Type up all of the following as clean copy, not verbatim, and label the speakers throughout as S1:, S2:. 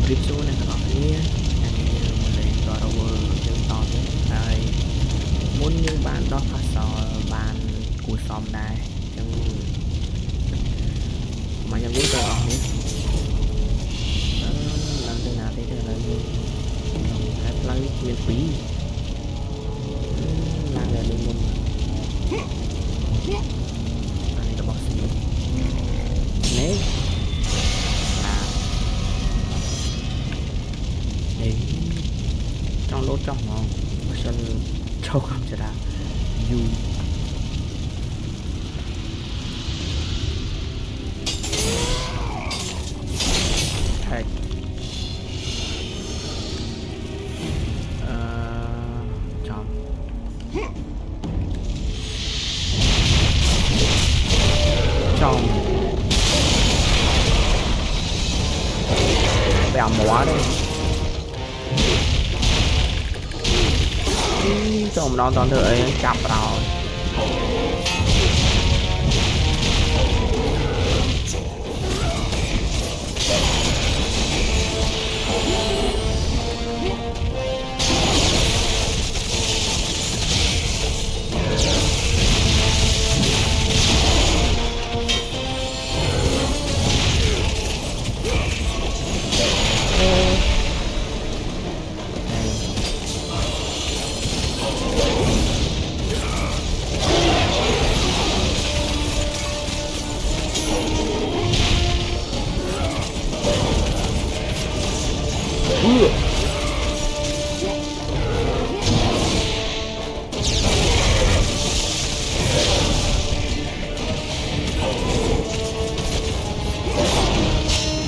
S1: rip xuống này các bạn thấy mình lên God of War dương to thế đây muốn như bạn đó phát sò bạn cùi xóm này nhưng mà nhầm biết rồi nhé làm thế nào thế là như hãy lấy miễn phí làm ra đi muốn anh ấy đã bỏ xí nếu đấy trong lốt trong nó sân châu không sẽ ra du thầy trong trong bèo móa đây trong đó toàn thử chập rồi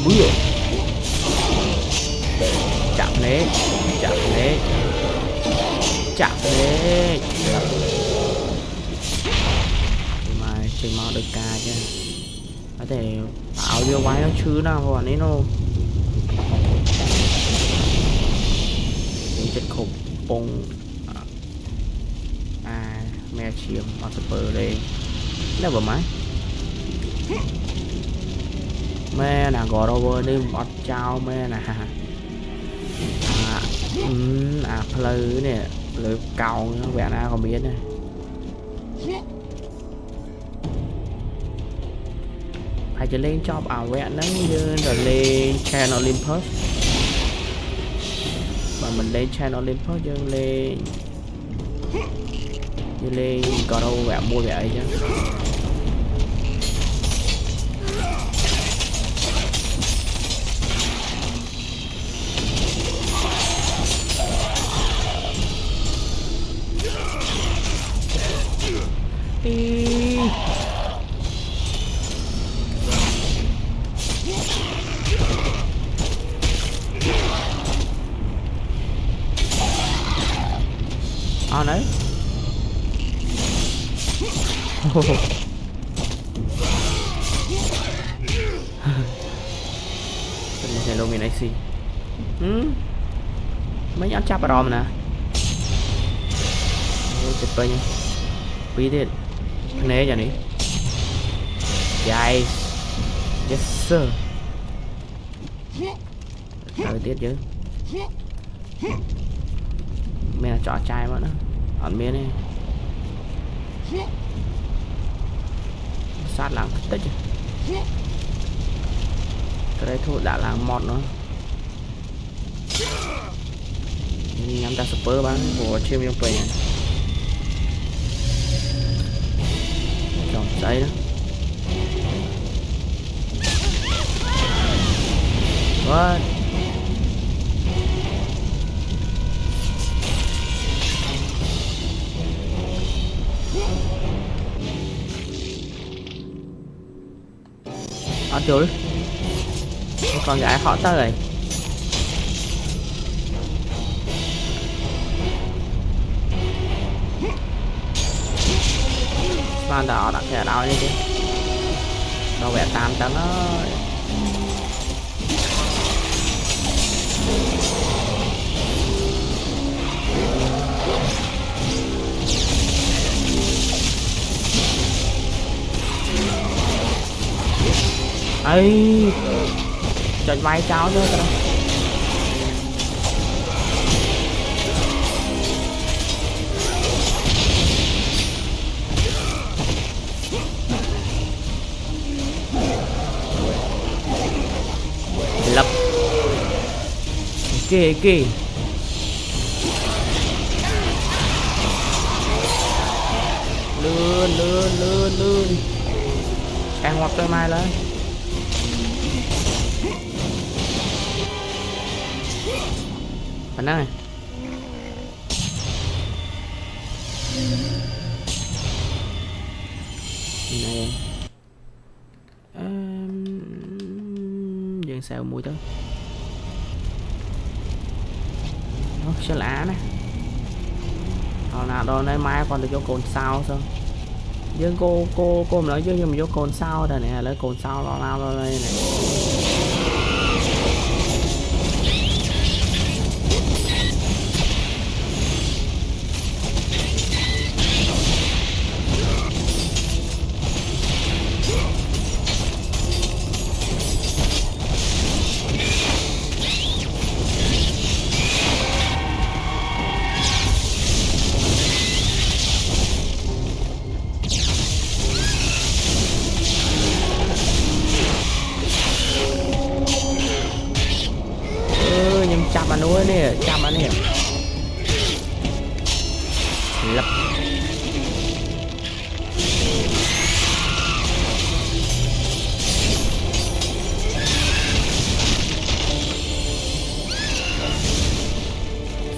S1: bữa chạm lấy chạm lấy chạm lấy mà trình màu được ca chứ có thể áo điều quái nó chứ nào bọn ấy nó chất khủng bông mẹ chiếm hoặc super đây là vừa máy mẹ là God of War đi bọt trao mẹ là play nè lưỡi cầu nó vẽ ra còn biết này phải chỉ lên cho bảo vẽ nó như rồi lên channel Olympus mà mình lên channel Olympus dương lên như lên God of War vẽ mua vẽ ấy chứ đấy này đâu mình ấy xì mấy nhát chắp vào nè chụp bay nha bí thế né giờ này dài yes sir thời tiết chứ mẹ là trò trai mà nó ăn miếng này sát làng tích cái đấy thôi đã làng mọt nữa nhắm ta super bán của chiêm trong về tròn giấy đó what ăn chưa đi con gái họ tới rồi ban đỏ đặt kẻ đau đi chứ đâu vẽ 8 tấn ơi ấy trận vai cháu nữa cơ đâu kì lươn càng ngoặt tôi mai lên bạn ơi này dừng sao mùi tới nó sẽ lạ nè còn nào đâu nay mai còn được vô cồn sao sao dương cô nói dương nhưng mà vô cồn sao rồi nè lấy cồn sao lo lao lên này chạm anh nuôi nè chạm anh nè lập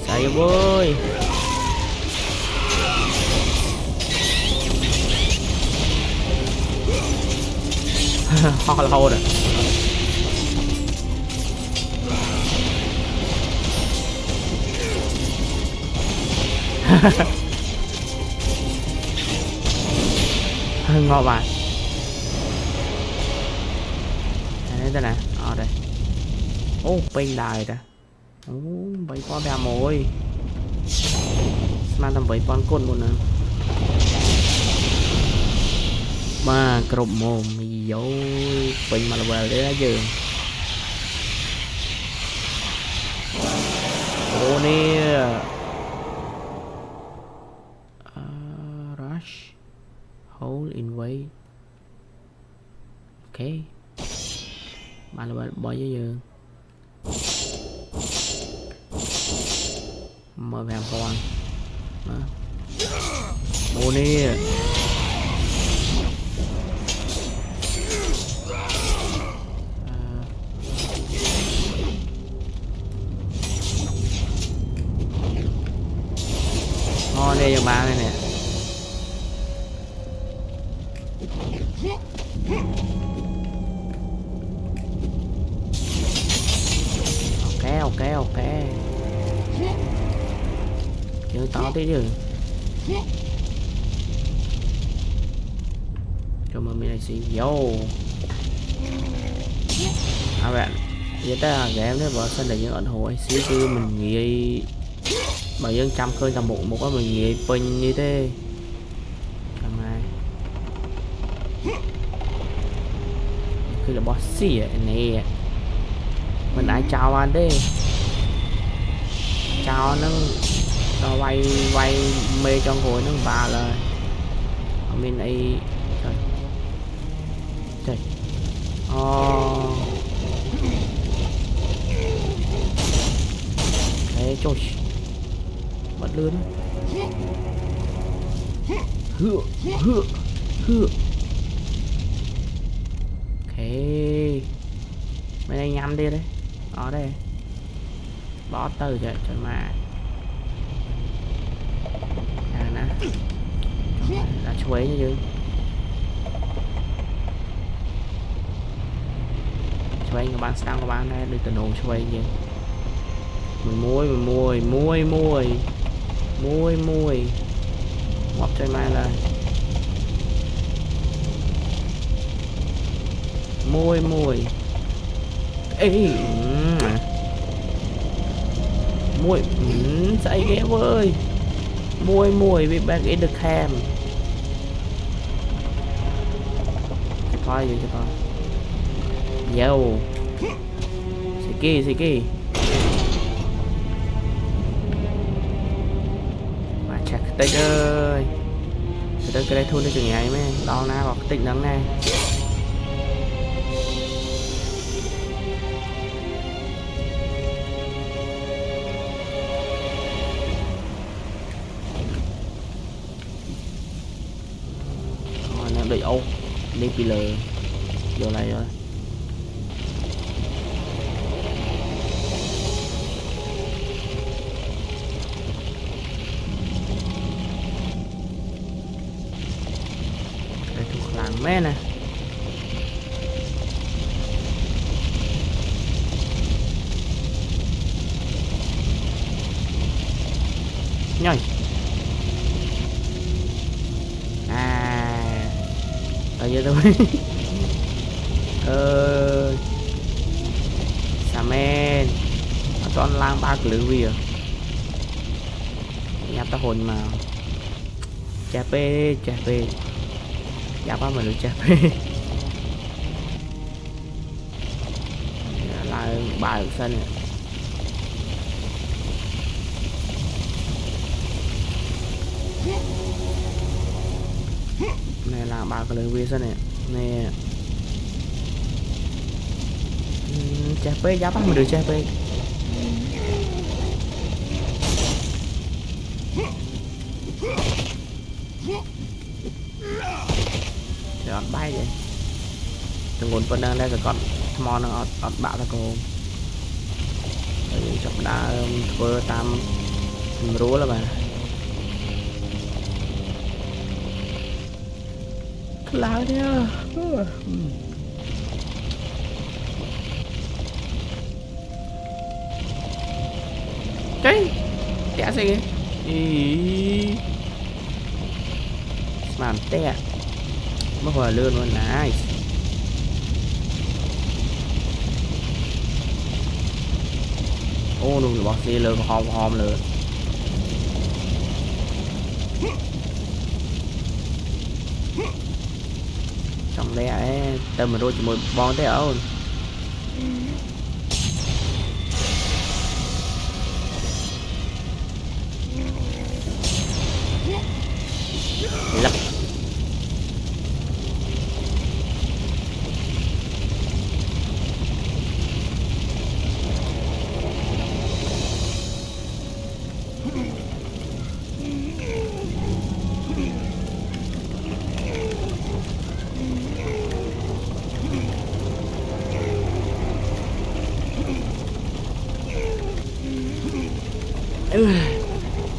S1: xài vui ho lâu rồi ngon bạn đây đây nè ở đây ô pin đài ra ô bảy con bè mồi mang tầm 7 con côn một nè mà cột mồm mì dấu pin mà là về để giường ô nè hole in way ok bạn là bỏ với giường mở vàng con ô nè ngon đây cho ba này nè ok chơi to tí chứ cho mình này xí vô à bạn vậy ta game đấy vợ sinh là những ảnh hưởng xíu chứ mình nghĩ bởi dân trăm khơi tầm một có mình nghĩ pin như thế làm ai khi là boss xì nè mình ai chào anh đi chào nó quay mê cho ngồi nó bà lời mình ấy trời thế trời bật lươn hựa ok mấy anh nhắm đi đấy ở đây bỏ từ trời trời mà nè là chuối như chuối các bạn sang các bạn đây được từ nổ chuối gì muôi ngọc chơi mai là muôi ê muôi say ghê ơi muôi bị bác ấy được ham thôi vậy cho con dâu xì kỳ mà chắc tích ơi tới cái đây thun đi chừng ngày mấy đo na hoặc tích nắng này ô đi pillar vô này rồi cái thuộc làng mẹ nè nhoi ở dưới tôi Samen chọn lang ba cái lưới vỉa nháp ta hồn mà chè phê nháp ba mình được chè phê lại bài ở sân này này là ba cái lưới vỉa sân này nè chè phê nháp ba mình được chè phêอดใบเลยจังหวะเปิดดังได้ก็กอดมอนอดบะตะโกจับได้เปิดตามรู้แล้วmà láo nha cái chả gì màn té mất hồi lươn luôn nice ô luôn bỏ xe lươn hòm lươn trong đây ấy tâm mà đôi chỉ một bon thế ôn lấp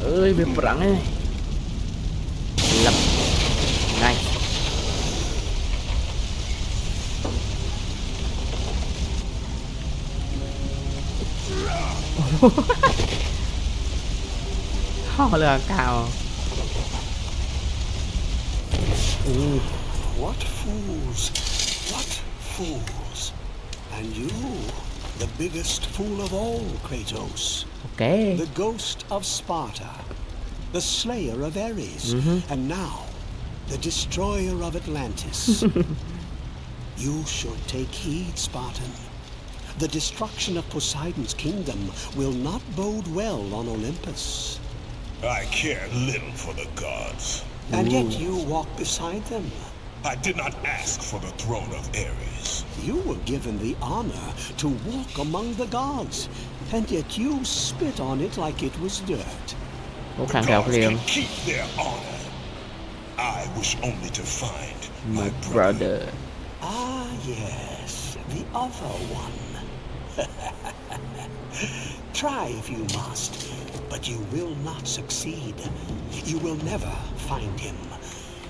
S1: ơi bị rắn ấy lập này họ là cao
S2: what fools and you the biggest fool of all, Kratos.
S1: Okay.
S2: The ghost of Sparta, the slayer of Ares, and now the destroyer of Atlantis. You should take heed, Spartan. The destruction of Poseidon's kingdom will not bode well on Olympus.
S3: I care little for the gods.
S2: And yet you walk beside them.
S3: I did not ask for the throne of Ares.
S2: You were given the honor to walk among the gods, and yet you spit on it like it was dirt.
S3: The gods can keep their honor. I wish only to find my brother.
S2: Ah, yes, the other one. Try if you must, but you will not succeed. You will never find him.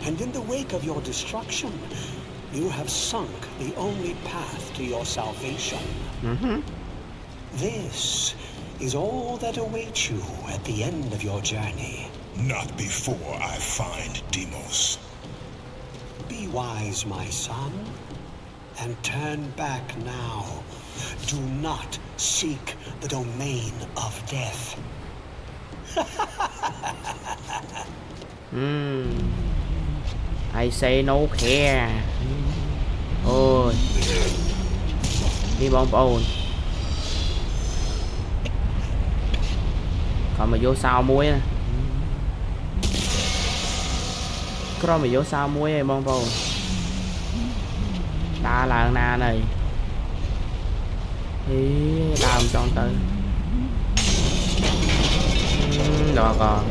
S2: And in the wake of your destruction, you have sunk the only path to your salvation. This is all that awaits you at the end of your journey.
S3: Not before I find Deimos.
S2: Be wise, my son, and turn back now. Do not seek the domain of death.
S1: I say no care. Ôi đi bom ồn còn mà vô sao muối nè có mà vô sao muối hay bom ồn đa là na này ý đam trong tới đó còn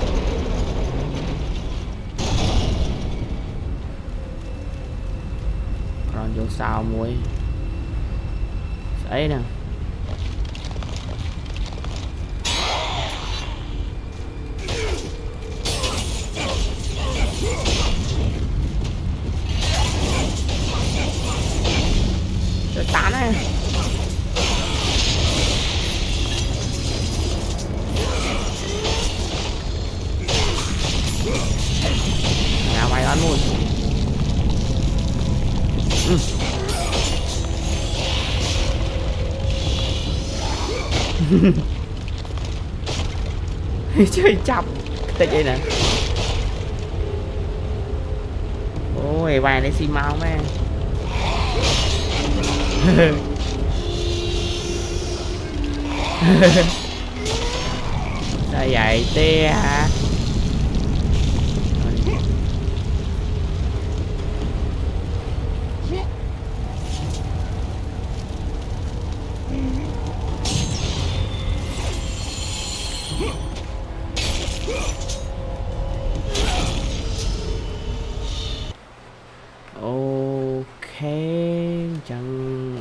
S1: vô sao muối ấy nè cho tán này nhà mày ăn luôn chơi chập cái gì nè ôi bài này xì mau mẹ sao vậy tê hả ok chẳng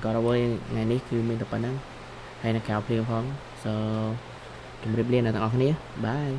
S1: có đâu ơi ngàyนี้คือมีแต่ปะนั้นให้นักข่าวเพลงพร้อม so ជម្រាបលាអ្នកទាំងអស់គ្នាបាយ